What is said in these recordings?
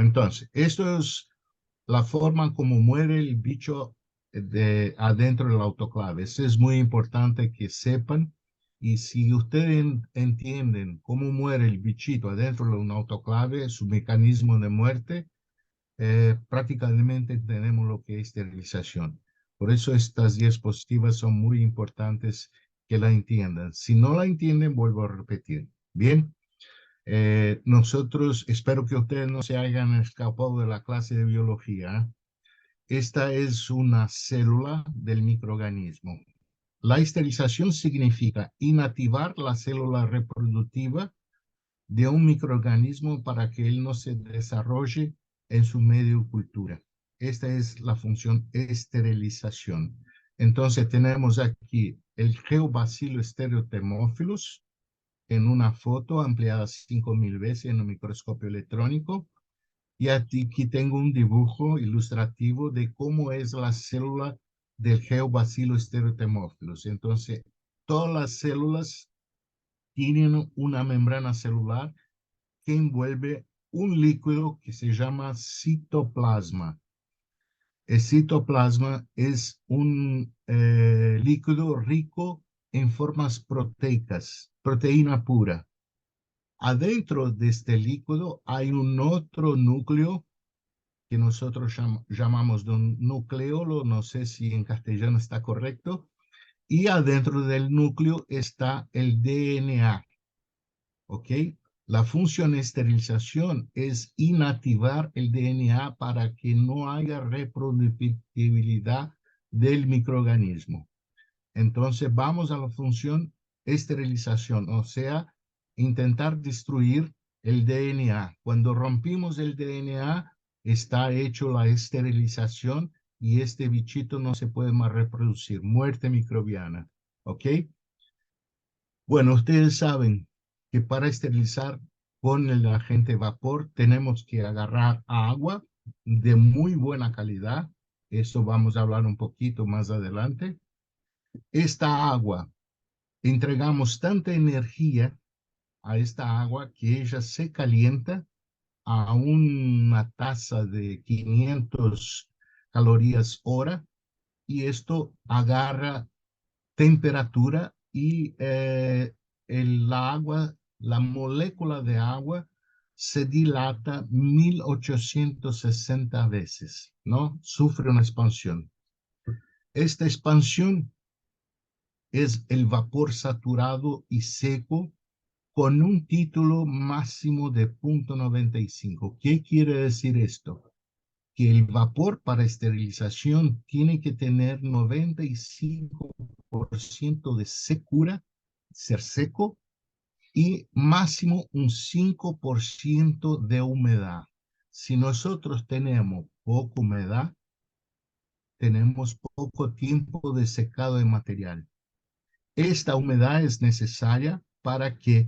entonces, esto es la forma como muere el bicho adentro del autoclave. Eso es muy importante que sepan. Y si ustedes entienden cómo muere el bichito adentro de un autoclave, su mecanismo de muerte, prácticamente tenemos lo que es esterilización. Por eso estas diapositivas son muy importantes que la entiendan. Si no la entienden, vuelvo a repetir. Bien. Nosotros, espero que ustedes no se hayan escapado de la clase de biología. Esta es una célula del microorganismo. La esterilización significa inactivar la célula reproductiva de un microorganismo para que él no se desarrolle en su medio cultura. Esta es la función esterilización. Entonces tenemos aquí el Geobacillus stereothermophilus, en una foto ampliada 5000 veces en un microscopio electrónico. Y aquí tengo un dibujo ilustrativo de cómo es la célula del Geobacillus stereothermophilus. Entonces, todas las células tienen una membrana celular que envuelve un líquido que se llama citoplasma. El citoplasma es un líquido rico en formas proteicas, proteína pura. Adentro de este líquido hay un otro núcleo que nosotros llamamos de un nucleolo, no sé si en castellano está correcto, y adentro del núcleo está el DNA, ¿ok? La función de esterilización es inactivar el DNA para que no haya reproducibilidad del microorganismo. Entonces vamos a la función esterilización, o sea, intentar destruir el DNA. Cuando rompimos el DNA, está hecho la esterilización y este bichito no se puede más reproducir. Muerte microbiana, ¿ok? Bueno, ustedes saben que para esterilizar con el agente vapor tenemos que agarrar agua de muy buena calidad. Eso vamos a hablar un poquito más adelante. Esta agua, entregamos tanta energía a esta agua que ella se calienta a una tasa de 500 calorías hora y esto agarra temperatura y la molécula de agua se dilata 1860 veces, ¿no? Sufre una expansión. Esta expansión es el vapor saturado y seco con un título máximo de 0.95. ¿Qué quiere decir esto? Que el vapor para esterilización tiene que tener 95% de secura, ser seco, y máximo un 5% de humedad. Si nosotros tenemos poca humedad, tenemos poco tiempo de secado de material. Esta humedad es necesaria para que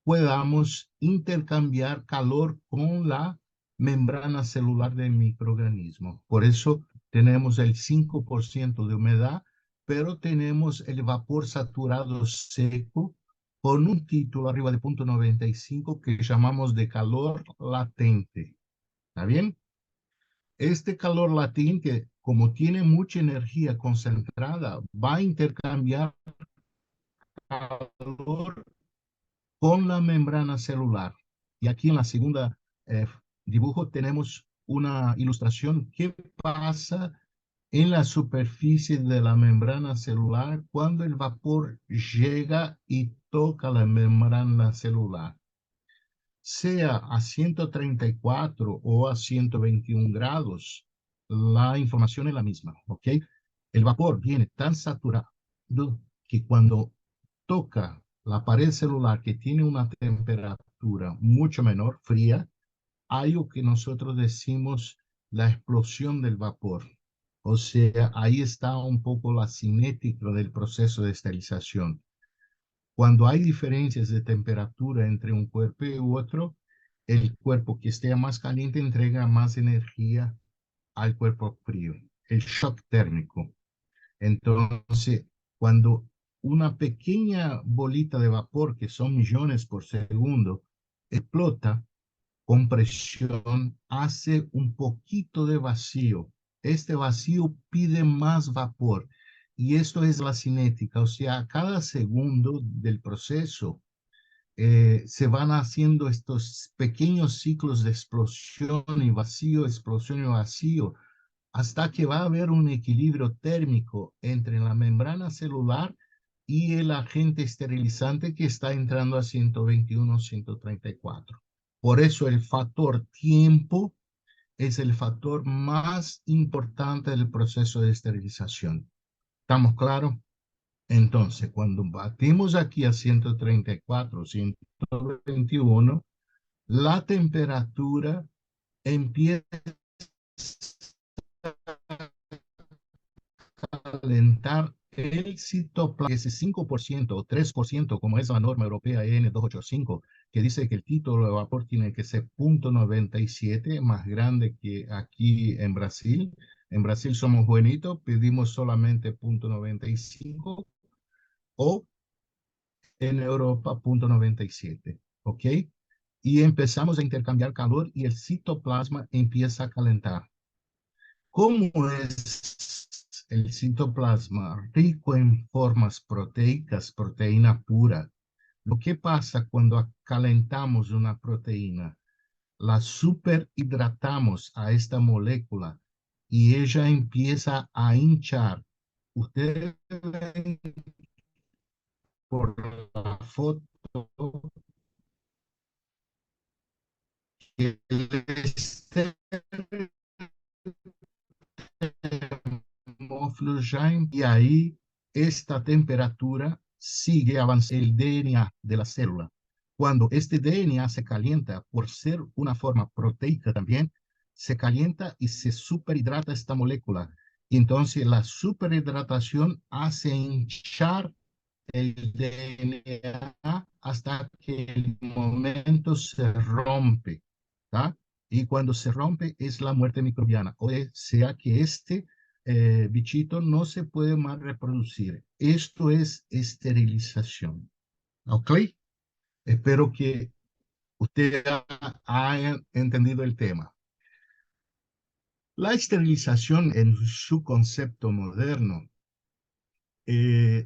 podamos intercambiar calor con la membrana celular del microorganismo. Por eso tenemos el 5% de humedad, pero tenemos el vapor saturado seco con un título arriba de 0.95 que llamamos de calor latente. ¿Está bien? Este calor latente, como tiene mucha energía concentrada, va a intercambiar calor con la membrana celular. Y aquí en la segunda dibujo tenemos una ilustración. ¿Qué pasa en la superficie de la membrana celular cuando el vapor llega y toca la membrana celular? Sea a 134 o a 121 grados, la información es la misma, ¿ok? El vapor viene tan saturado que cuando toca la pared celular que tiene una temperatura mucho menor, fría, hay lo que nosotros decimos la explosión del vapor. O sea, ahí está un poco la cinética del proceso de esterilización. Cuando hay diferencias de temperatura entre un cuerpo y otro, el cuerpo que esté más caliente entrega más energía al cuerpo frío, el shock térmico. Entonces, cuando una pequeña bolita de vapor, que son millones por segundo, explota, compresión hace un poquito de vacío. Este vacío pide más vapor y esto es la cinética, o sea, cada segundo del proceso se van haciendo estos pequeños ciclos de explosión y vacío, hasta que va a haber un equilibrio térmico entre la membrana celular y el agente esterilizante que está entrando a 121, 134. Por eso el factor tiempo es el factor más importante del proceso de esterilización. ¿Estamos claros? Entonces, cuando batimos aquí a 134, 121, la temperatura empieza calentar el citoplasma, ese 5% o 3%, como es la norma europea EN285, que dice que el título de vapor tiene que ser 0.97, más grande que aquí en Brasil. En Brasil somos buenitos, pedimos solamente 0.95 o en Europa 0.97, ¿ok? Y empezamos a intercambiar calor y el citoplasma empieza a calentar. ¿Cómo es el citoplasma rico en formas proteicas, proteína pura? Lo que pasa cuando calentamos una proteína, la superhidratamos a esta molécula y ella empieza a hinchar. Ustedes ven por la foto que el y ahí esta temperatura sigue avanzando el DNA de la célula. Cuando este DNA se calienta por ser una forma proteica también, se calienta y se superhidrata esta molécula. Y entonces la superhidratación hace hinchar el DNA hasta que el momento se rompe, ¿tá? Y cuando se rompe es la muerte microbiana, o sea que este bichito no se puede más reproducir. Esto es esterilización, ¿ok? Espero que usted haya entendido el tema. La esterilización en su concepto moderno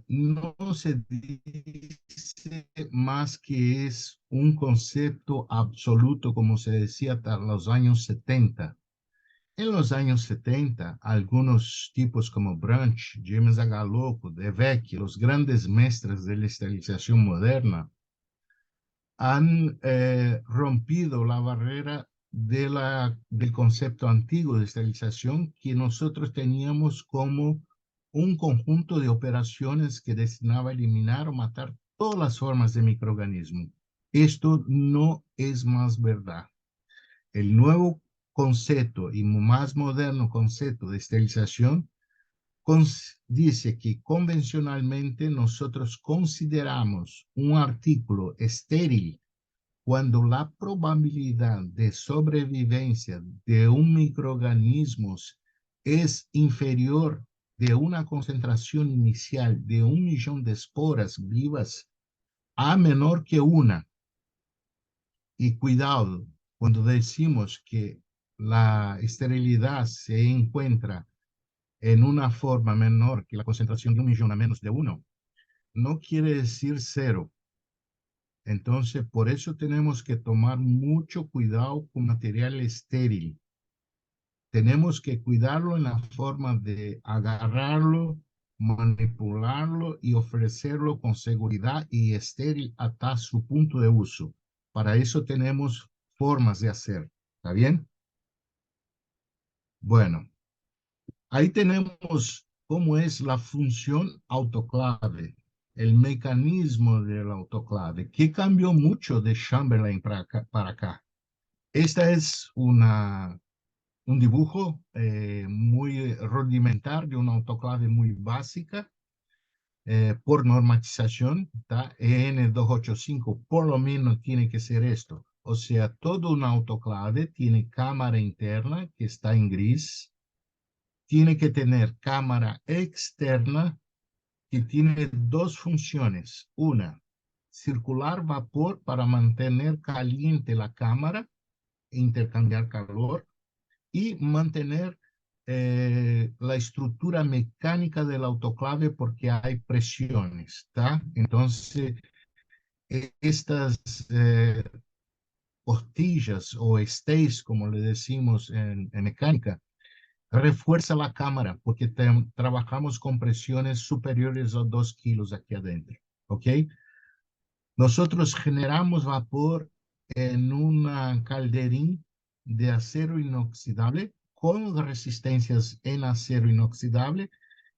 no se dice más que es un concepto absoluto, como se decía hasta los años 70. En los años 70, algunos tipos como Branch, James Agaloco, De Vecchi, los grandes mestres de la esterilización moderna, han rompido la barrera del concepto antiguo de esterilización que nosotros teníamos como un conjunto de operaciones que destinaba a eliminar o matar todas las formas de microorganismo. Esto no es más verdad. El nuevo concepto y más moderno concepto de esterilización dice que convencionalmente nosotros consideramos un artículo estéril cuando la probabilidad de sobrevivencia de un microorganismo es inferior de una concentración inicial de 1 millón de esporas vivas a menor que una. Y cuidado, cuando decimos que la esterilidad se encuentra en una forma menor que la concentración de 1 millón a menos de uno, no quiere decir cero. Entonces, por eso tenemos que tomar mucho cuidado con material estéril. Tenemos que cuidarlo en la forma de agarrarlo, manipularlo y ofrecerlo con seguridad y estéril hasta su punto de uso. Para eso tenemos formas de hacer. ¿Está bien? Bueno, ahí tenemos cómo es la función autoclave, el mecanismo del autoclave, que cambió mucho de Chamberlain para acá. Esta es un dibujo muy rudimentario de una autoclave muy básica por normatización, ¿tá? EN285 por lo menos tiene que ser esto. O sea, todo un autoclave tiene cámara interna que está en gris, tiene que tener cámara externa que tiene dos funciones. Una, circular vapor para mantener caliente la cámara intercambiar calor y mantener la estructura mecánica del autoclave porque hay presiones, ¿tá? Entonces, estas costillas o stays, como le decimos en mecánica, refuerza la cámara porque trabajamos con presiones superiores a 2 kilos aquí adentro, ¿ok? Nosotros generamos vapor en una calderín de acero inoxidable con resistencias en acero inoxidable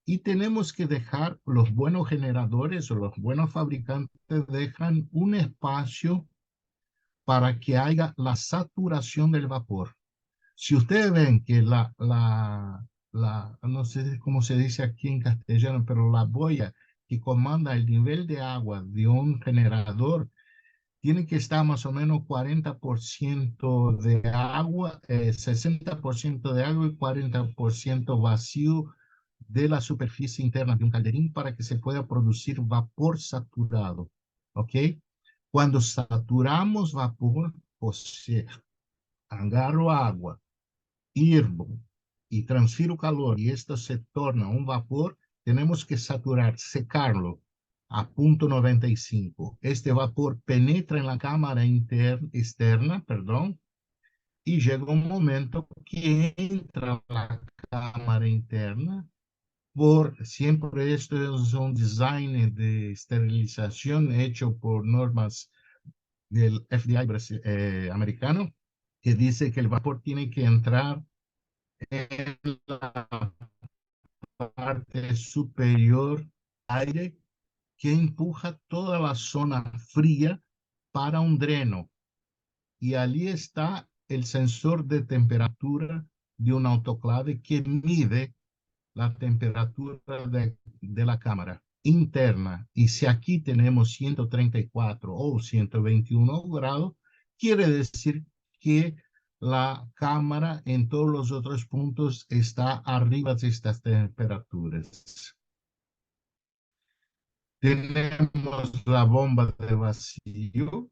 y tenemos que dejar, los buenos generadores o los buenos fabricantes dejan un espacio para que haya la saturación del vapor. Si ustedes ven que no sé cómo se dice aquí en castellano, pero la boya que comanda el nivel de agua de un generador tiene que estar más o menos 40% de agua, 60% de agua y 40% vacío de la superficie interna de un calderín para que se pueda producir vapor saturado. ¿Ok? Cuando saturamos vapor, o sea, agarro agua, hiervo y transfiero calor y esto se torna un vapor, tenemos que saturar, secarlo a punto 95. Este vapor penetra en la cámara externa, perdón, y llega un momento que entra a la cámara interna. Siempre esto es un design de esterilización hecho por normas del FDA americano, que dice que el vapor tiene que entrar en la parte superior aire que empuja toda la zona fría para un dreno. Y allí está el sensor de temperatura de un autoclave que mide la temperatura de la cámara interna. Y si aquí tenemos 134 o 121 grados, quiere decir que la cámara en todos los otros puntos está arriba de estas temperaturas. Tenemos la bomba de vacío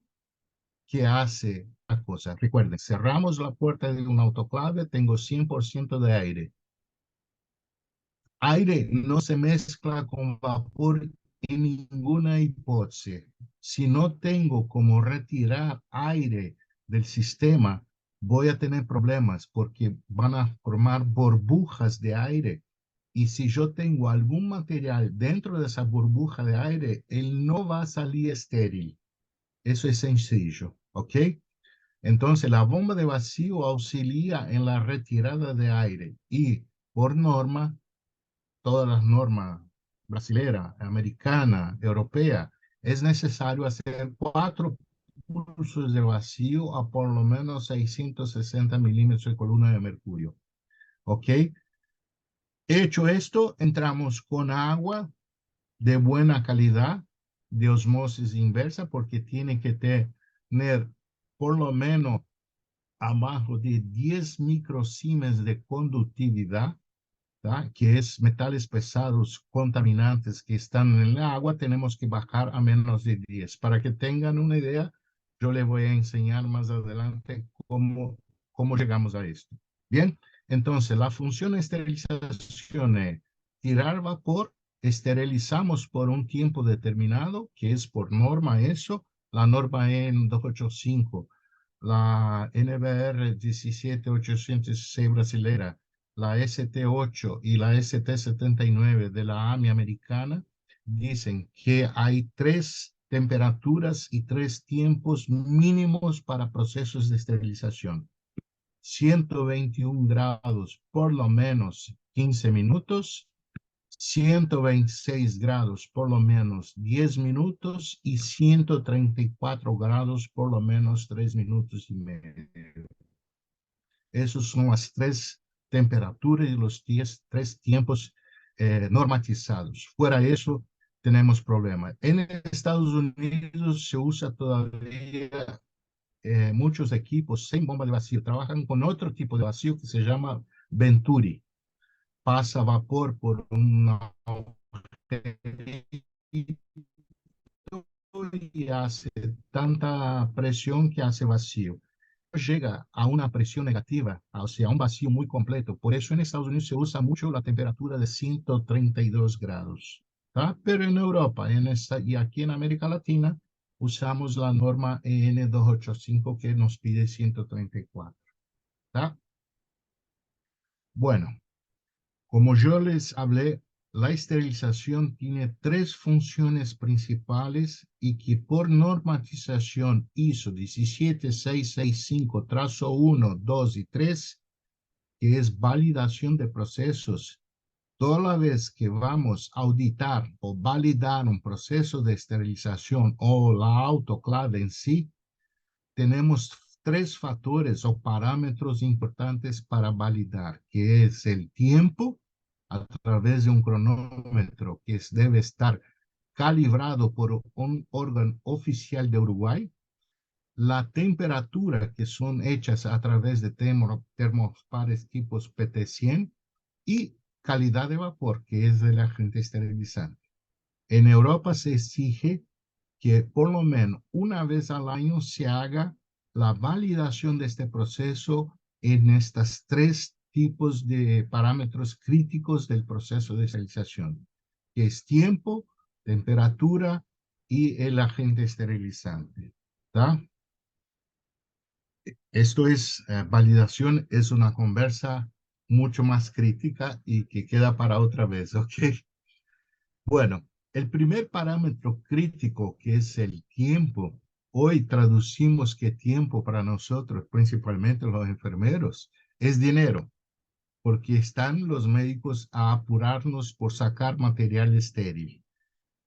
que hace la cosa. Recuerden, cerramos la puerta de un autoclave, tengo 100% de aire. Aire no se mezcla con vapor en ninguna hipótesis. Si no tengo como retirar aire del sistema, voy a tener problemas porque van a formar burbujas de aire. Y si yo tengo algún material dentro de esa burbuja de aire, él no va a salir estéril. Eso es sencillo, ¿ok? Entonces, la bomba de vacío auxilia en la retirada de aire y, por norma, todas las normas brasilera, americana, europea, es necesario hacer 4 pulsos de vacío a por lo menos 660 milímetros de columna de mercurio. ¿Ok? Hecho esto, entramos con agua de buena calidad, de osmosis inversa, porque tiene que tener por lo menos abajo de 10 microsiemens de conductividad, ¿tá? Que es metales pesados contaminantes que están en el agua, tenemos que bajar a menos de 10. Para que tengan una idea, yo les voy a enseñar más adelante cómo llegamos a esto. Bien, entonces la función de esterilización es tirar vapor, esterilizamos por un tiempo determinado, que es por norma eso, la norma en 285, la NBR 17806 brasilera, la ST8 y la ST79 de la AMI americana dicen que hay 3 temperaturas y 3 tiempos mínimos para procesos de esterilización. 121 grados por lo menos 15 minutos, 126 grados por lo menos 10 minutos y 134 grados por lo menos 3 minutos y medio. Esos son las 3 temperaturas y los 3 tiempos normatizados. Fuera de eso, tenemos problemas. En Estados Unidos se usa todavía muchos equipos sin bomba de vacío. Trabajan con otro tipo de vacío que se llama Venturi. Pasa vapor por una y hace tanta presión que hace vacío. llega a una presión negativa, o sea, a un vacío muy completo. Por eso en Estados Unidos se usa mucho la temperatura de 132 grados. ¿Tá? Pero en Europa y aquí en América Latina usamos la norma EN 285 que nos pide 134. ¿Tá? Bueno, como yo les hablé, la esterilización tiene tres funciones principales y que por normatización ISO 17665-1, 2 y 3, que es validación de procesos, toda vez que vamos a auditar o validar un proceso de esterilización o la autoclave en sí, tenemos tres factores o parámetros importantes para validar, que es el tiempo a través de un cronómetro que debe estar calibrado por un órgano oficial de Uruguay, la temperatura que son hechas a través de termopares tipos PT100 y calidad de vapor, que es el agente esterilizante. En Europa se exige que por lo menos una vez al año se haga la validación de este proceso en estos tres tipos de parámetros críticos del proceso de esterilización, que es tiempo, temperatura y el agente esterilizante. ¿Tá? Esto es, validación es una conversa mucho más crítica y que queda para otra vez, ¿ok? Bueno, el primer parámetro crítico, que es el tiempo, hoy traducimos que tiempo para nosotros, principalmente los enfermeros, es dinero, porque están los médicos a apurarnos por sacar material estéril,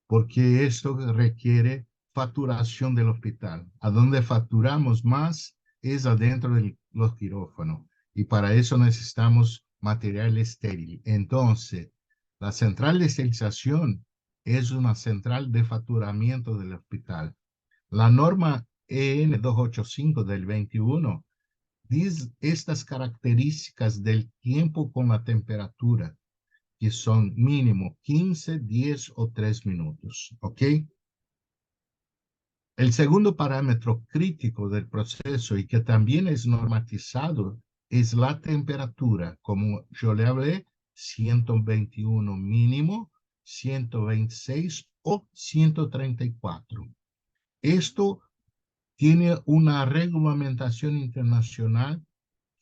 porque esto requiere facturación del hospital. A donde facturamos más es adentro de los quirófanos, y para eso necesitamos material estéril. Entonces, la central de esterilización es una central de facturamiento del hospital. La norma EN 285 del 21 dice estas características del tiempo con la temperatura, que son mínimo 15, 10 o 3 minutos, ¿ok? El segundo parámetro crítico del proceso y que también es normatizado es la temperatura, como yo le hablé, 121 mínimo, 126 o 134. Esto tiene una regulamentación internacional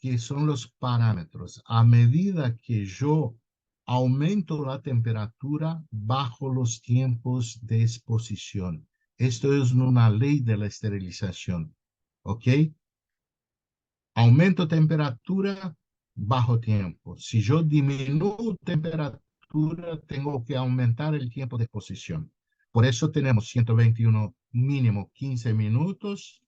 que son los parámetros. A medida que yo aumento la temperatura, bajo los tiempos de exposición. Esto es una ley de la esterilización. ¿Ok? Aumento temperatura, bajo tiempo. Si yo disminuyo temperatura, tengo que aumentar el tiempo de exposición. Por eso tenemos 121 mínimo 15 minutos,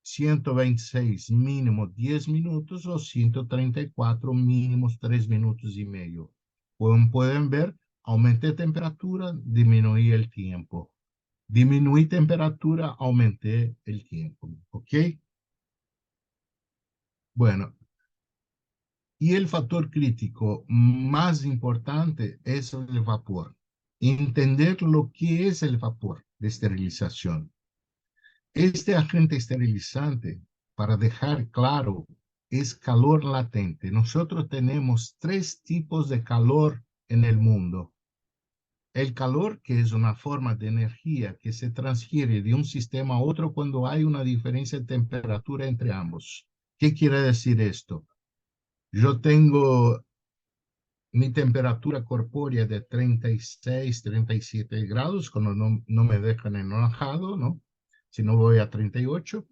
126 mínimo 10 minutos o 134 mínimos 3 minutos y medio. Como pueden ver, aumenté temperatura, disminuí el tiempo. Disminuí temperatura, aumenté el tiempo. ¿Ok? Bueno, y el factor crítico más importante es el vapor. Entender lo que es el vapor de esterilización. Este agente esterilizante, para dejar claro, es calor latente. Nosotros tenemos tres tipos de calor en el mundo. El calor, que es una forma de energía que se transfiere de un sistema a otro cuando hay una diferencia de temperatura entre ambos. ¿Qué quiere decir esto? Yo tengo mi temperatura corpórea de 36, 37 grados, cuando no me dejan enojado, ¿no? Si no voy a 38,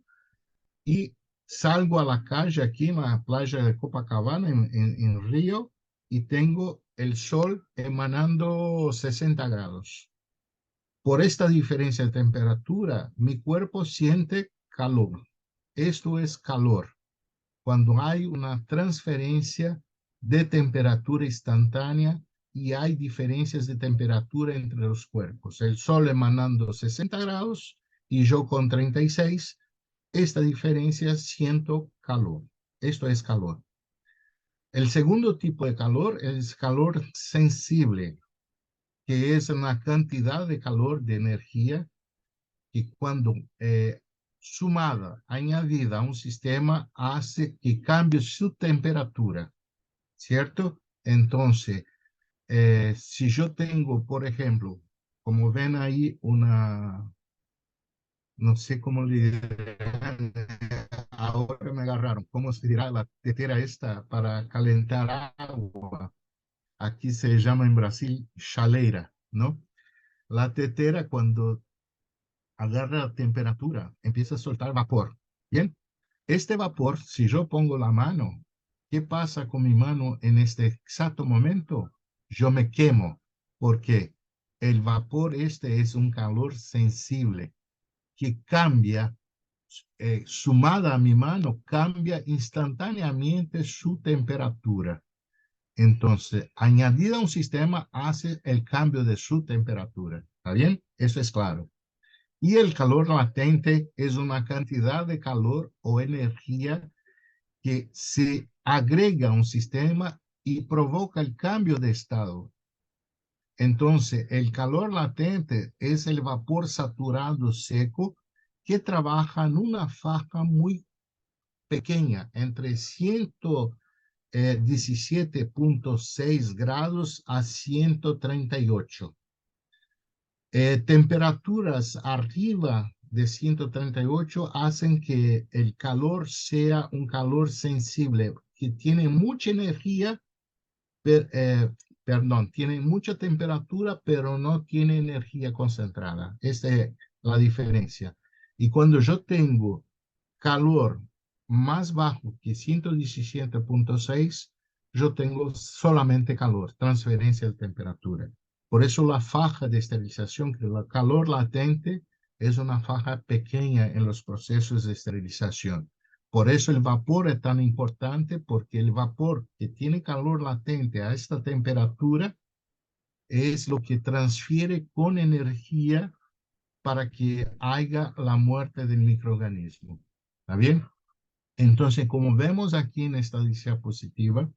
y salgo a la calle aquí en la playa de Copacabana, en Río, y tengo el sol emanando 60 grados. Por esta diferencia de temperatura, mi cuerpo siente calor. Esto es calor cuando hay una transferencia de temperatura instantánea y hay diferencias de temperatura entre los cuerpos. El sol emanando 60 grados y yo con 36, esta diferencia siento calor. Esto es calor. El segundo tipo de calor es calor sensible, que es una cantidad de calor, de energía, que cuando sumada, añadida a un sistema, hace que cambie su temperatura, ¿cierto? Entonces, si yo tengo, por ejemplo, como ven ahí, no sé cómo le dirán, ahora me agarraron, ¿cómo se dirá la tetera esta para calentar agua? Aquí se llama en Brasil chaleira, ¿no? La tetera cuando agarra la temperatura empieza a soltar vapor. Bien, este vapor, si yo pongo la mano, ¿qué pasa con mi mano en este exacto momento? Yo me quemo porque el vapor este es un calor sensible que cambia, sumada a mi mano, cambia instantáneamente su temperatura. Entonces, añadida a un sistema hace el cambio de su temperatura. ¿Está bien? Eso es claro. Y el calor latente es una cantidad de calor o energía que se agrega a un sistema y provoca el cambio de estado. Entonces, el calor latente es el vapor saturado seco que trabaja en una faja muy pequeña, entre 117,6 grados a 138. Temperaturas arriba de 138 hacen que el calor sea un calor sensible, que tiene mucha energía, per, perdón, tiene mucha temperatura, pero no tiene energía concentrada. Esta es la diferencia. Y cuando yo tengo calor más bajo que 117,6, yo tengo solamente calor, transferencia de temperatura. Por eso la faja de esterilización, que el calor latente es una faja pequeña en los procesos de esterilización. Por eso el vapor es tan importante, porque el vapor que tiene calor latente a esta temperatura es lo que transfiere con energía para que haya la muerte del microorganismo. ¿Está bien? Entonces, como vemos aquí en esta diapositiva,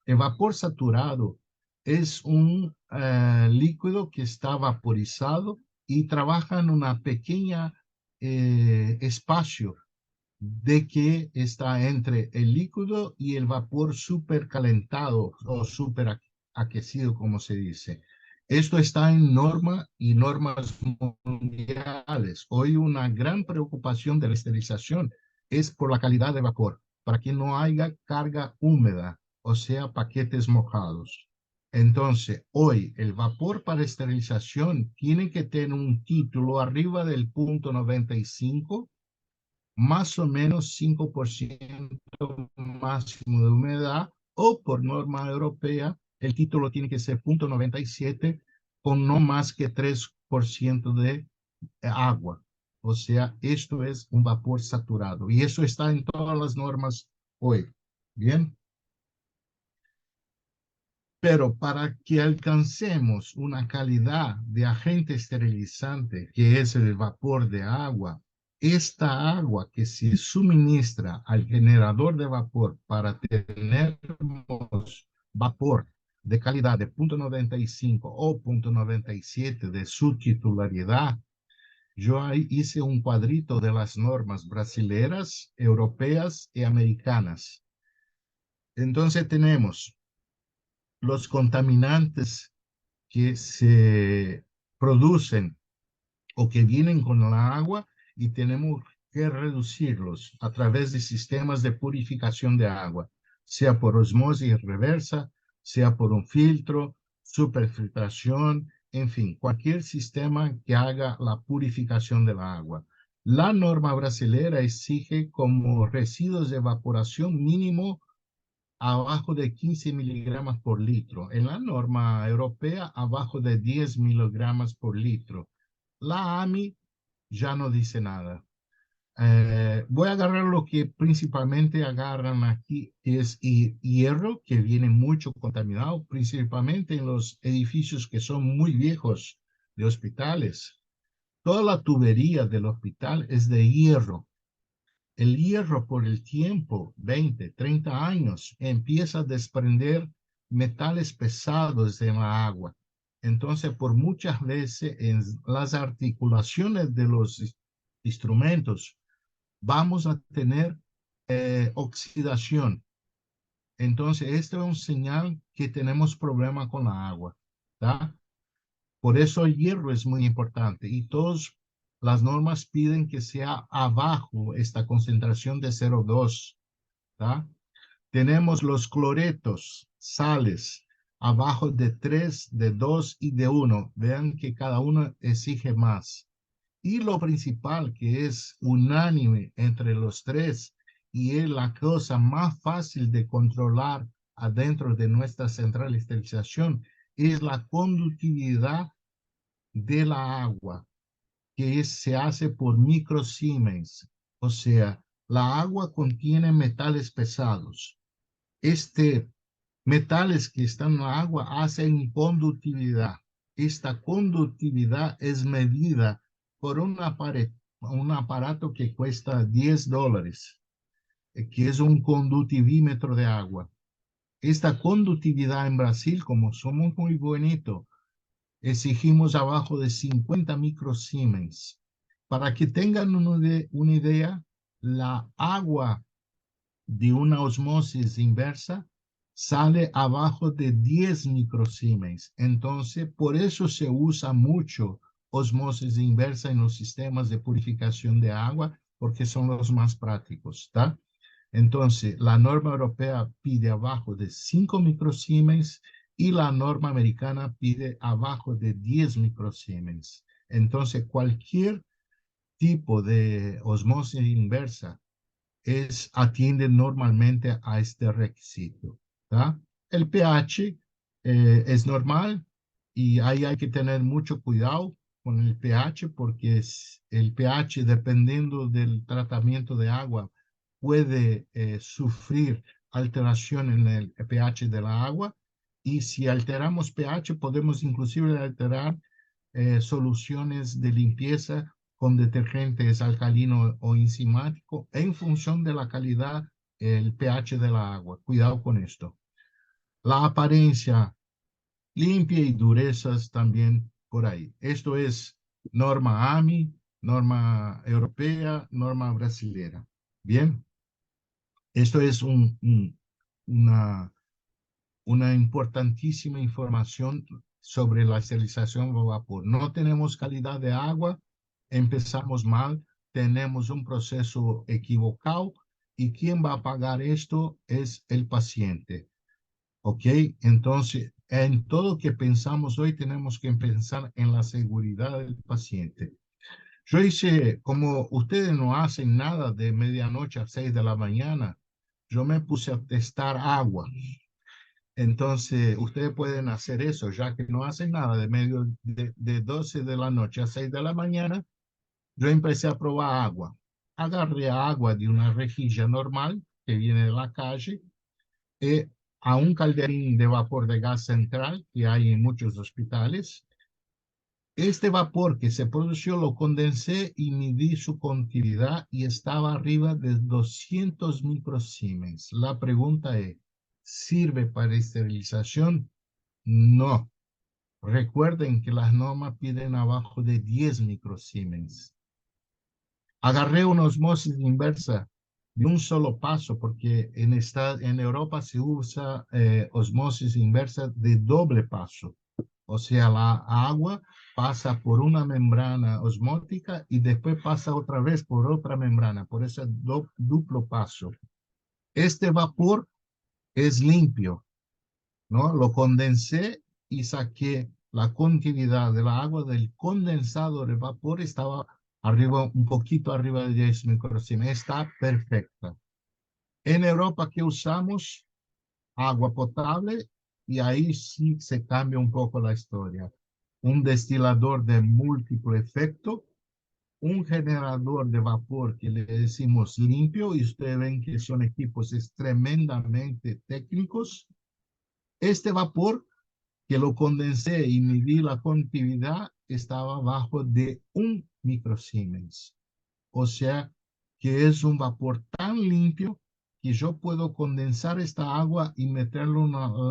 el vapor saturado es un líquido que está vaporizado y trabaja en una pequeña espacio de que está entre el líquido y el vapor supercalentado o superaquecido, como se dice. Esto está en norma y normas mundiales. Hoy una gran preocupación de la esterilización es por la calidad de vapor, para que no haya carga húmeda, o sea, paquetes mojados. Entonces, hoy el vapor para esterilización tiene que tener un título arriba del punto 95, más o menos 5% máximo de humedad, o por norma europea, el título tiene que ser 0,97 con no más que 3% de agua. O sea, esto es un vapor saturado y eso está en todas las normas hoy. Bien. Pero para que alcancemos una calidad de agente esterilizante, que es el vapor de agua, esta agua que se suministra al generador de vapor para tener vapor de calidad de 0,95 o 0,97 de su titularidad, yo ahí hice un cuadrito de las normas brasileras, europeas y americanas. Entonces tenemos los contaminantes que se producen o que vienen con la agua, y tenemos que reducirlos a través de sistemas de purificación de agua, sea por osmosis reversa, sea por un filtro, superfiltración, en fin, cualquier sistema que haga la purificación del agua. La norma brasilera exige como residuos de evaporación mínimo abajo de 15 miligramos por litro. En la norma europea, abajo de 10 miligramos por litro. La AMI ya no dice nada. Voy a agarrar lo que principalmente agarran aquí, es hierro, que viene mucho contaminado, principalmente en los edificios que son muy viejos de hospitales. Toda la tubería del hospital es de hierro. El hierro por el tiempo, 20, 30 años, empieza a desprender metales pesados en la agua. Entonces, por muchas veces en las articulaciones de los instrumentos, vamos a tener oxidación. Entonces, esto es un señal que tenemos problema con la agua, ¿tá? Por eso el hierro es muy importante y todas las normas piden que sea abajo esta concentración de 0,2, ¿tá? Tenemos los cloretos, sales, abajo de 3, de 2 y de 1. Vean que cada uno exige más. Y lo principal, que es unánime entre los tres, y es la cosa más fácil de controlar adentro de nuestra central de esterilización, es la conductividad de la agua, que se hace por microsiemens. O sea, la agua contiene metales pesados. Este metales que están en la agua hacen conductividad. Esta conductividad es medida por un aparato que cuesta $10, que es un conductivímetro de agua. Esta conductividad en Brasil, como somos muy bonitos, exigimos abajo de 50 microsiemens. Para que tengan una idea, la agua de una osmosis inversa sale abajo de 10 microsiemens. Entonces, por eso se usa mucho osmosis inversa en los sistemas de purificación de agua, porque son los más prácticos, ¿tá? Entonces, la norma europea pide abajo de 5 microsiemens y la norma americana pide abajo de 10 microsiemens. Entonces, cualquier tipo de osmosis inversa atiende normalmente a este requisito, ¿tá? El pH es normal y ahí hay que tener mucho cuidado con el pH porque el pH, dependiendo del tratamiento de agua, puede sufrir alteración en el pH de la agua, y si alteramos pH podemos inclusive alterar soluciones de limpieza con detergentes alcalino o enzimático en función de la calidad, el pH de la agua. Cuidado con esto. La apariencia limpia y durezas también por ahí. Esto es norma AMI, norma europea, norma brasilera. Bien, esto es una, una importantísima información sobre la esterilización por vapor. No tenemos calidad de agua, empezamos mal, tenemos un proceso equivocado, y quien va a pagar esto es el paciente. ¿Ok? Entonces, en todo que pensamos hoy tenemos que pensar en la seguridad del paciente. Yo hice, como ustedes no hacen nada de medianoche a 6 de la mañana, yo me puse a testar agua. Entonces, ustedes pueden hacer eso, ya que no hacen nada de 12 de la noche a 6 de la mañana. Yo empecé a probar agua. Agarré agua de una rejilla normal que viene de la calle, y a un calderín de vapor de gas central que hay en muchos hospitales. Este vapor que se produjo lo condensé y midí su conductividad y estaba arriba de 200 microsiemens. La pregunta es, ¿sirve para esterilización? No. Recuerden que las normas piden abajo de 10 microsiemens. Agarré una osmosis inversa de un solo paso, porque en Europa se usa osmosis inversa de doble paso. O sea, la agua pasa por una membrana osmótica y después pasa otra vez por otra membrana, por ese duplo paso. Este vapor es limpio, ¿no? Lo condensé y saqué la continuidad de la agua del condensado de vapor, estaba arriba, un poquito arriba de 10 microsiemens. Está perfecta. En Europa, ¿qué usamos? Agua potable, y ahí sí se cambia un poco la historia. Un destilador de múltiple efecto, un generador de vapor que le decimos limpio, y ustedes ven que son equipos tremendamente técnicos. Este vapor que lo condensé y midí la conductividad estaba bajo de 1 microsiemens. O sea, que es un vapor tan limpio que yo puedo condensar esta agua y meterlo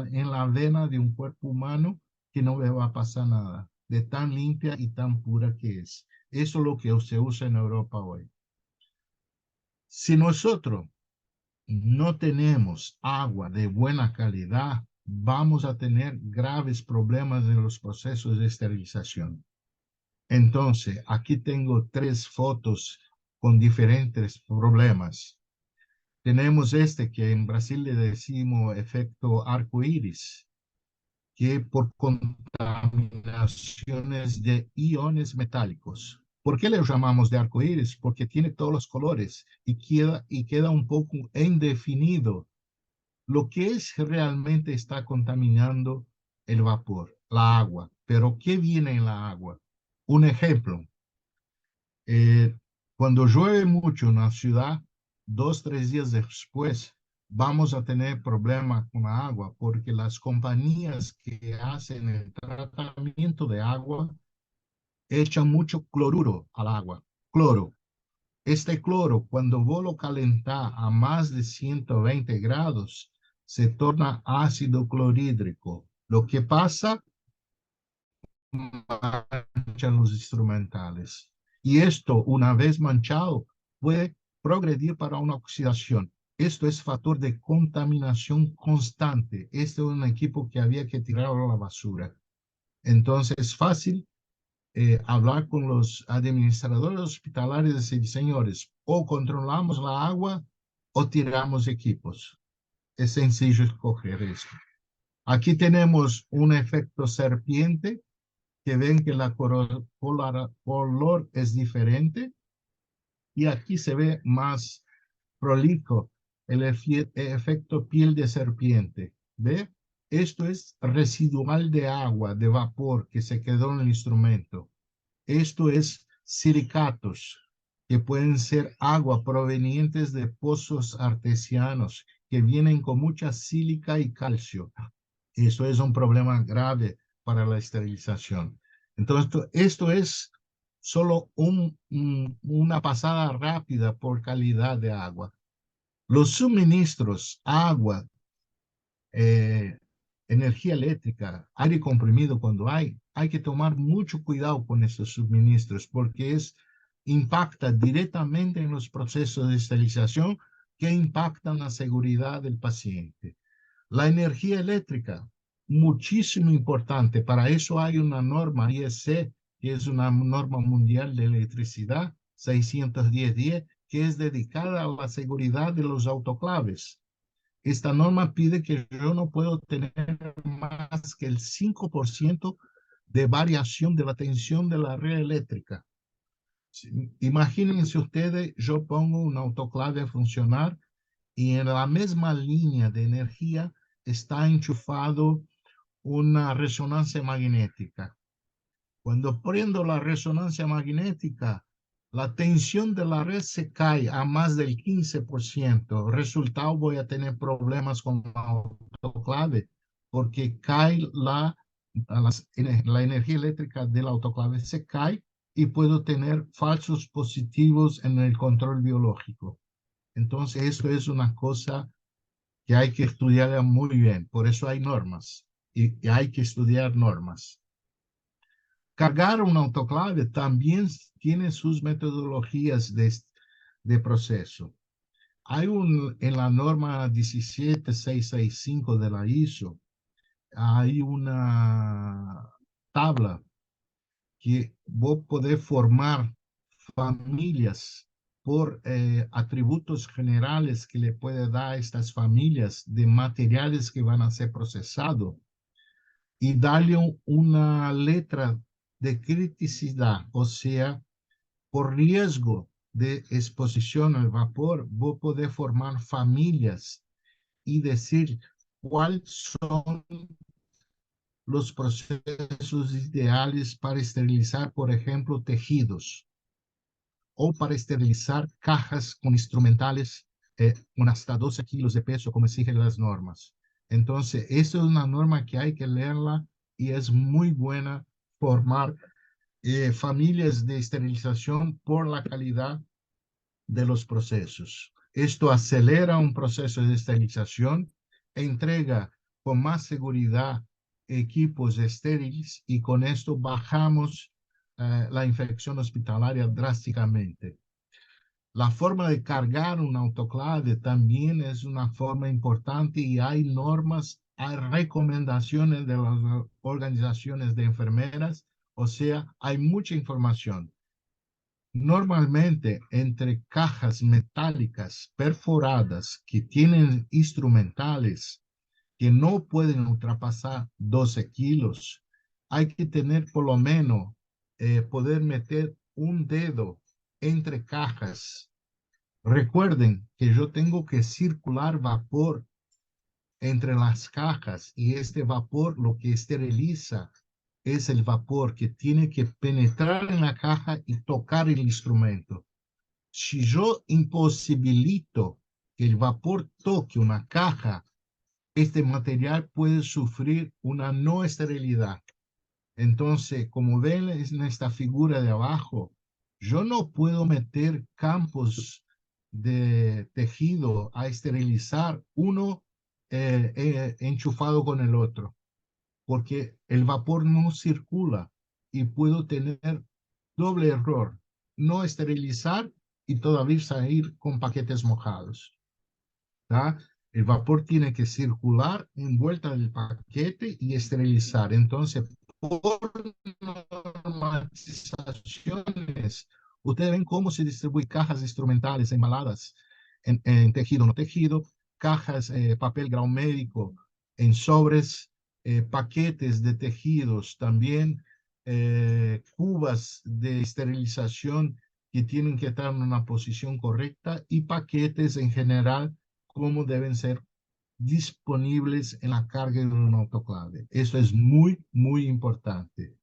en la vena de un cuerpo humano, que no me va a pasar nada, de tan limpia y tan pura que es. Eso es lo que se usa en Europa hoy. Si nosotros no tenemos agua de buena calidad, vamos a tener graves problemas en los procesos de esterilización. Entonces, aquí tengo 3 fotos con diferentes problemas. Tenemos este que en Brasil le decimos efecto arco iris, que por contaminaciones de iones metálicos. ¿Por qué le llamamos de arco iris? Porque tiene todos los colores y queda un poco indefinido lo que es realmente está contaminando el vapor, la agua. Pero ¿qué viene en la agua? Un ejemplo, eh, cuando llueve mucho en la ciudad, 2, 3 días después, vamos a tener problemas con la agua porque las compañías que hacen el tratamiento de agua echan mucho cloruro al agua, cloro. Este cloro, cuando vos lo calentás a más de 120 grados, se torna ácido clorhídrico. Lo que pasa, manchan los instrumentales. Y esto, una vez manchado, puede progredir para una oxidación. Esto es factor de contaminación constante. Este es un equipo que había que tirar a la basura. Entonces, es fácil hablar con los administradores hospitalarios y decir, señores, o controlamos la agua o tiramos equipos. Es sencillo escoger esto. Aquí tenemos un efecto serpiente, que ven que la color es diferente, y aquí se ve más prolijo el efecto piel de serpiente. ¿Ve? Esto es residual de agua, de vapor que se quedó en el instrumento. Esto es silicatos, que pueden ser agua provenientes de pozos artesianos que vienen con mucha sílica y calcio. Eso es un problema grave para la esterilización. Entonces, esto es solo una pasada rápida por calidad de agua. Los suministros, agua, eh, energía eléctrica, aire comprimido cuando hay que tomar mucho cuidado con estos suministros porque impacta directamente en los procesos de esterilización que impactan la seguridad del paciente. La energía eléctrica, muchísimo importante. Para eso hay una norma IEC, que es una norma mundial de electricidad, 610-10, que es dedicada a la seguridad de los autoclaves. Esta norma pide que yo no puedo tener más que el 5% de variación de la tensión de la red eléctrica. Imagínense ustedes, yo pongo un autoclave a funcionar y en la misma línea de energía está enchufado una resonancia magnética. Cuando prendo la resonancia magnética, la tensión de la red se cae a más del 15%. Resultado, voy a tener problemas con la autoclave porque la energía eléctrica del autoclave se cae y puedo tener falsos positivos en el control biológico. Entonces, esto es una cosa que hay que estudiar muy bien. Por eso hay normas y hay que estudiar normas. Cargar un autoclave también tiene sus metodologías de proceso. En la norma 17665 de la ISO, hay una tabla que vos podés formar familias por atributos generales que le puede dar a estas familias de materiales que van a ser procesados y darle una letra de criticidad, o sea, por riesgo de exposición al vapor, vos podés formar familias y decir cuáles son los procesos ideales para esterilizar, por ejemplo, tejidos o para esterilizar cajas con instrumentales con hasta 12 kilos de peso, como exigen las normas. Entonces, esto es una norma que hay que leerla y es muy buena formar familias de esterilización por la calidad de los procesos. Esto acelera un proceso de esterilización, entrega con más seguridad equipos estériles y con esto bajamos la infección hospitalaria drásticamente. La forma de cargar un autoclave también es una forma importante y hay normas, hay recomendaciones de las organizaciones de enfermeras, o sea, hay mucha información. Normalmente entre cajas metálicas perforadas que tienen instrumentales que no pueden ultrapasar 12 kilos, hay que tener por lo menos poder meter un dedo entre cajas. Recuerden que yo tengo que circular vapor entre las cajas y este vapor lo que esteriliza es el vapor que tiene que penetrar en la caja y tocar el instrumento. Si yo imposibilito que el vapor toque una caja, este material puede sufrir una no esterilidad. Entonces, como ven en esta figura de abajo, yo no puedo meter campos de tejido a esterilizar uno enchufado con el otro, porque el vapor no circula y puedo tener doble error, no esterilizar y todavía salir con paquetes mojados. ¿Tá? El vapor tiene que circular envuelta del paquete y esterilizar. Entonces, por normalizaciones, ustedes ven cómo se distribuyen cajas instrumentales embaladas en tejido no tejido, cajas, papel grado médico en sobres, paquetes de tejidos también, cubas de esterilización que tienen que estar en una posición correcta y paquetes en general como deben ser disponibles en la carga de un autoclave. Eso es muy, muy importante.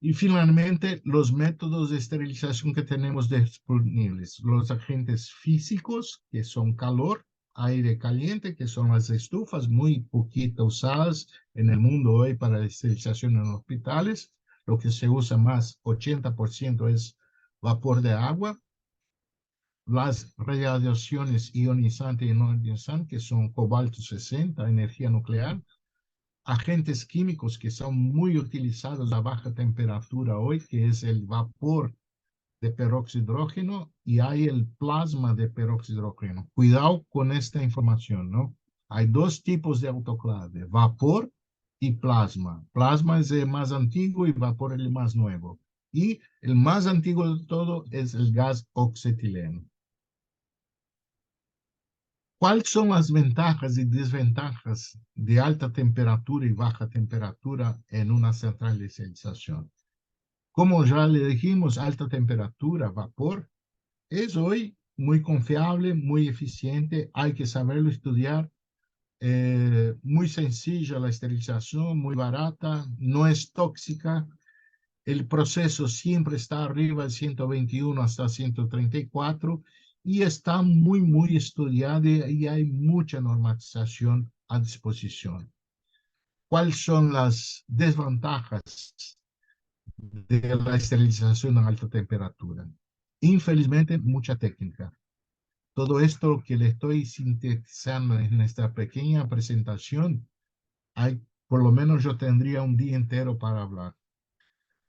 Y finalmente, los métodos de esterilización que tenemos disponibles. Los agentes físicos, que son calor, aire caliente, que son las estufas muy poquito usadas en el mundo hoy para la esterilización en hospitales. Lo que se usa más, 80% es vapor de agua. Las radiaciones ionizantes y no ionizantes, que son cobalto 60, energía nuclear, agentes químicos que son muy utilizados a baja temperatura hoy, que es el vapor de peróxido de hidrógeno y hay el plasma de peróxido de hidrógeno. Cuidado con esta información, ¿no? Hay dos tipos de autoclave, vapor y plasma. Plasma es el más antiguo y vapor es el más nuevo. Y el más antiguo de todo es el gas oxetileno. ¿Cuáles son las ventajas y desventajas de alta temperatura y baja temperatura en una central de esterilización? Como ya le dijimos, alta temperatura, vapor, es hoy muy confiable, muy eficiente, hay que saberlo estudiar, muy sencilla la esterilización, muy barata, no es tóxica, el proceso siempre está arriba de 121 hasta 134 y está muy, muy estudiado y hay mucha normalización a disposición. ¿Cuáles son las desventajas de la esterilización a alta temperatura? Infelizmente, mucha técnica. Todo esto que le estoy sintetizando en esta pequeña presentación, por lo menos yo tendría un día entero para hablar.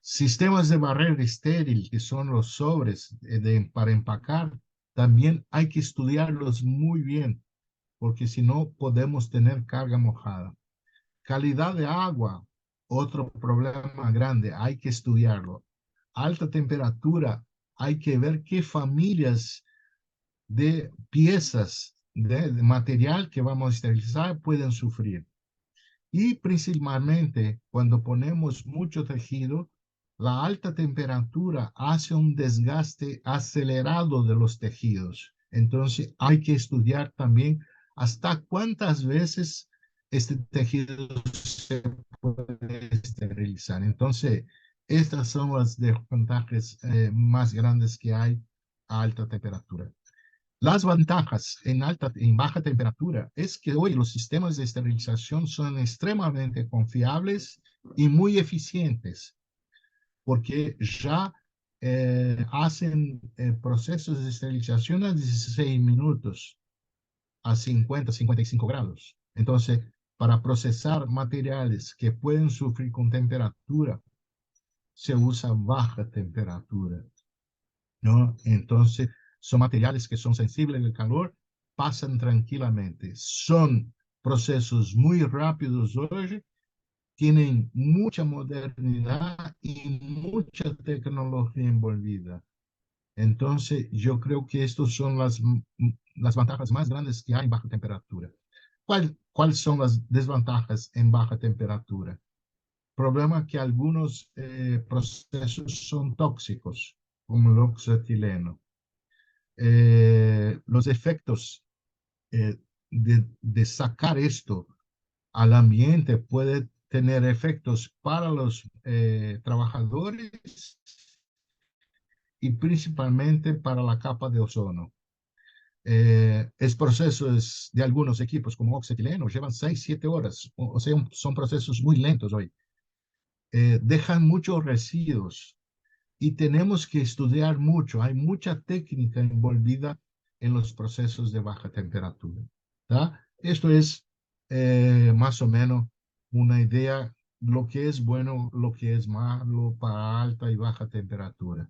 Sistemas de barrera estéril, que son los sobres para empacar, también hay que estudiarlos muy bien, porque si no podemos tener carga mojada. Calidad de agua, otro problema grande, hay que estudiarlo. Alta temperatura, hay que ver qué familias de piezas de material que vamos a esterilizar pueden sufrir. Y principalmente cuando ponemos mucho tejido, la alta temperatura hace un desgaste acelerado de los tejidos. Entonces hay que estudiar también hasta cuántas veces este tejido se puede esterilizar. Entonces, estas son las desventajas más grandes que hay a alta temperatura. Las ventajas en baja temperatura es que hoy los sistemas de esterilización son extremadamente confiables y muy eficientes, porque ya hacen procesos de esterilización a 16 minutos, a 50, 55 grados. Entonces, para procesar materiales que pueden sufrir con temperatura, se usa baja temperatura. ¿no? Entonces, son materiales que son sensibles al calor, pasan tranquilamente. Son procesos muy rápidos hoy, tienen mucha modernidad y mucha tecnología envolvida. Entonces, yo creo que estas son las ventajas más grandes que hay en baja temperatura. ¿Cuáles son las desventajas en baja temperatura? Problema que algunos procesos son tóxicos, como el oxetileno. Los efectos de sacar esto al ambiente puede tener efectos para los trabajadores y principalmente para la capa de ozono. Es procesos de algunos equipos como oxetileno llevan 6, 7 horas, o sea, son procesos muy lentos hoy. Dejan muchos residuos y tenemos que estudiar mucho. Hay mucha técnica envolvida en los procesos de baja temperatura. ¿Tá? Esto es más o menos una idea lo que es bueno, lo que es malo para alta y baja temperatura.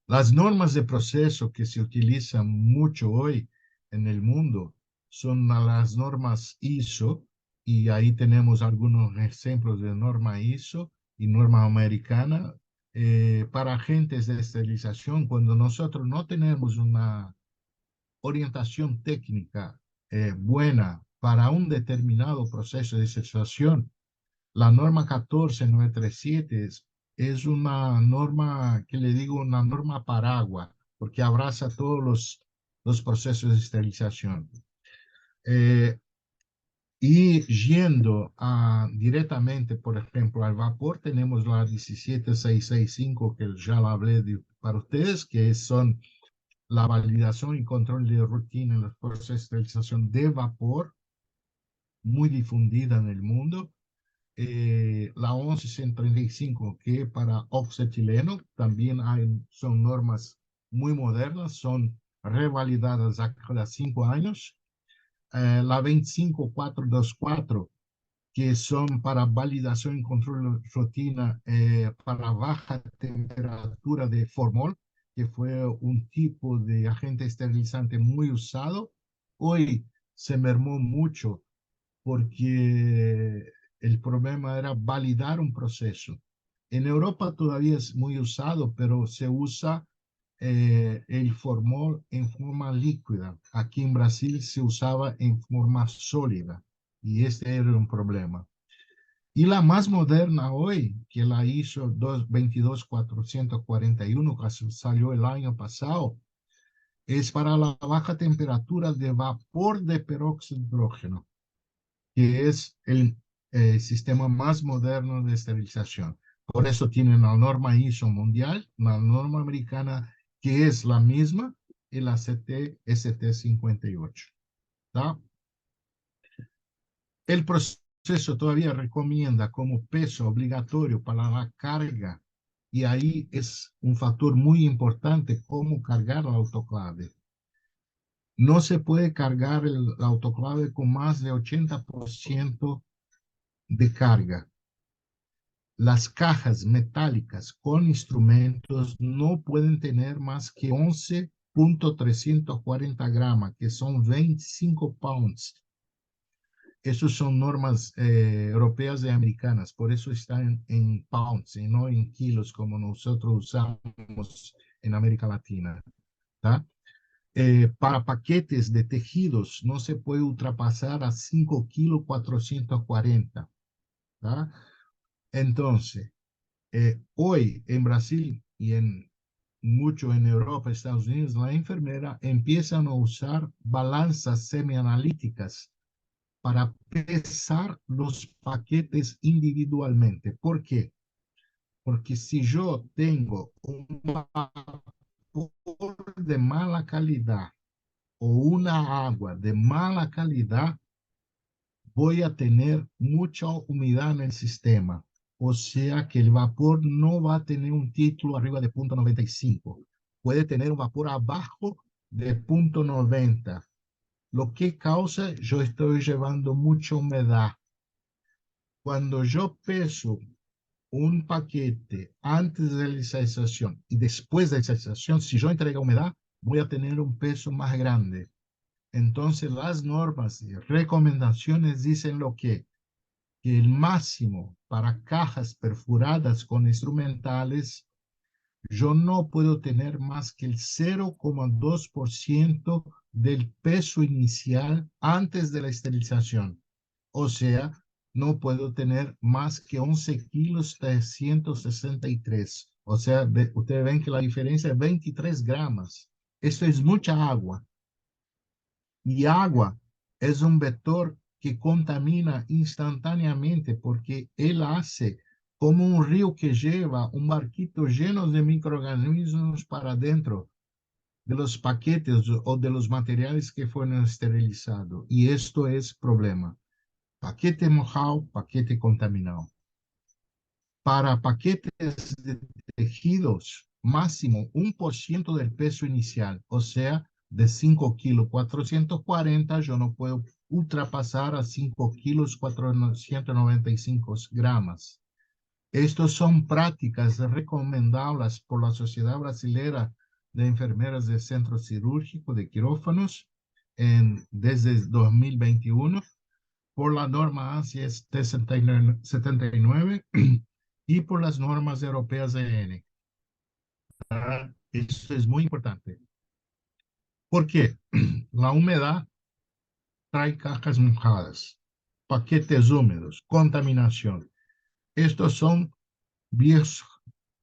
Las normas de proceso que se utilizan mucho hoy en el mundo son las normas ISO, y ahí tenemos algunos ejemplos de norma ISO y norma americana para agentes de esterilización. Cuando nosotros no tenemos una orientación técnica buena para un determinado proceso de esterilización, la norma 14937 es una norma que le digo una norma paraguas, porque abraza todos los procesos de esterilización. Y yendo directamente, por ejemplo, al vapor, tenemos la 17665, que ya la hablé para ustedes, que son la validación y control de rutina en los procesos de esterilización de vapor, muy difundida en el mundo. La 11135, que para oxetileno también son normas muy modernas, son revalidadas a cada 5 años. La 25424, que son para validación y control de rutina para baja temperatura de formol, que fue un tipo de agente esterilizante muy usado. Hoy se mermó mucho porque el problema era validar un proceso. En Europa todavía es muy usado, pero se usa el formol en forma líquida. Aquí en Brasil se usaba en forma sólida y este era un problema. Y la más moderna hoy, que la hizo 22441, que salió el año pasado, es para la baja temperatura de vapor de peróxido de hidrógeno, que es el sistema más moderno de esterilización. Por eso tienen la norma ISO mundial, la norma americana, que es la misma, y la CT ST58. ¿Tá? El proceso todavía recomienda como peso obligatorio para la carga, y ahí es un factor muy importante cómo cargar el autoclave. No se puede cargar el autoclave con más de 80% de carga. Las cajas metálicas con instrumentos no pueden tener más que 11.340 gramos, que son 25 pounds. Esas son normas europeas y americanas, por eso están en pounds y no en kilos como nosotros usamos en América Latina. ¿Tá? Para paquetes de tejidos no se puede ultrapasar a 5 kilos 440. ¿Tá? Entonces, hoy en Brasil y mucho en Europa, Estados Unidos, la enfermera empiezan a usar balanzas semianalíticas para pesar los paquetes individualmente. ¿Por qué? Porque si yo tengo un vapor de mala calidad o una agua de mala calidad, voy a tener mucha humedad en el sistema. O sea que el vapor no va a tener un título arriba de 0.95. Puede tener un vapor abajo de 0.90. Lo que causa, yo estoy llevando mucha humedad. Cuando yo peso un paquete antes de la esterilización y después de la esterilización, si yo entrego humedad, voy a tener un peso más grande. Entonces, las normas y recomendaciones dicen que el máximo para cajas perforadas con instrumentales, yo no puedo tener más que el 0,2% del peso inicial antes de la esterilización. O sea, no puedo tener más que 11 kilos 363. O sea, ustedes ven que la diferencia es 23 gramos. Esto es mucha agua. Y agua es un vector que contamina instantáneamente porque él hace como un río que lleva un barquito lleno de microorganismos para adentro de los paquetes o de los materiales que fueron esterilizados. Y esto es problema. Paquete mojado, paquete contaminado. Para paquetes de tejidos, máximo 1% del peso inicial, o sea, de 5 kilos 440, yo no puedo ultrapasar a 5 kilos 495 gramos. Estas son prácticas recomendables por la Sociedad Brasileña de Enfermeras de Centro Cirúrgico de Quirófanos desde 2021 por la norma ANSI T79 y por las normas europeas de EN. Esto es muy importante. ¿Por qué? La humedad trae cajas mojadas, paquetes húmedos, contaminación. Estos son viejos,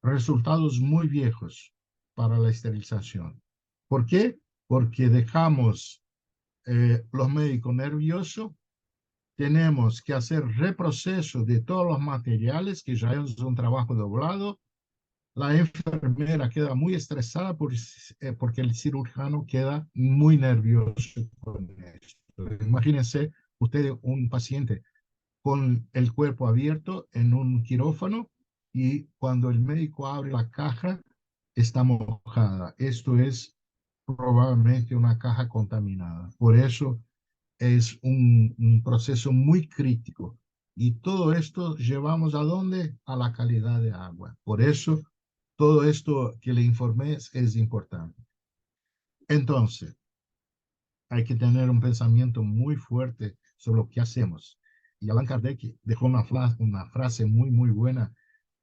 resultados muy viejos para la esterilización. ¿Por qué? Porque dejamos los médicos nerviosos. Tenemos que hacer reproceso de todos los materiales, que ya es un trabajo doblado. La enfermera queda muy estresada porque el cirujano queda muy nervioso con esto. Imagínense usted un paciente con el cuerpo abierto en un quirófano y cuando el médico abre la caja está mojada. Esto es probablemente una caja contaminada. Por eso es un proceso muy crítico. Y todo esto llevamos a dónde? A la calidad de agua. Por eso, todo esto que le informé es importante. Entonces, hay que tener un pensamiento muy fuerte sobre lo que hacemos. Y Allan Kardec dejó una frase muy, muy buena.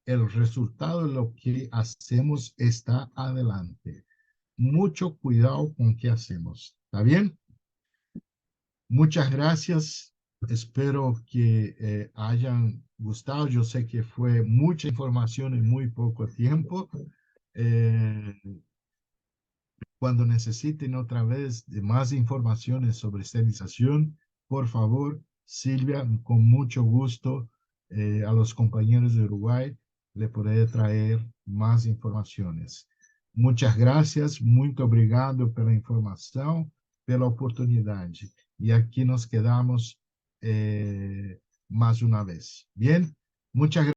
El resultado de lo que hacemos está adelante. Mucho cuidado con qué hacemos. ¿Está bien? Muchas gracias. Espero que hayan gustado. Yo sé que fue mucha información en muy poco tiempo. Eh, Cuando necesiten otra vez de más informaciones sobre esterilización, por favor, Silvia, con mucho gusto a los compañeros de Uruguay le podré traer más informaciones. Muchas gracias, muito obrigado pela informação, pela oportunidade. E aqui nos quedamos mais uma vez. Bien, muchas gracias.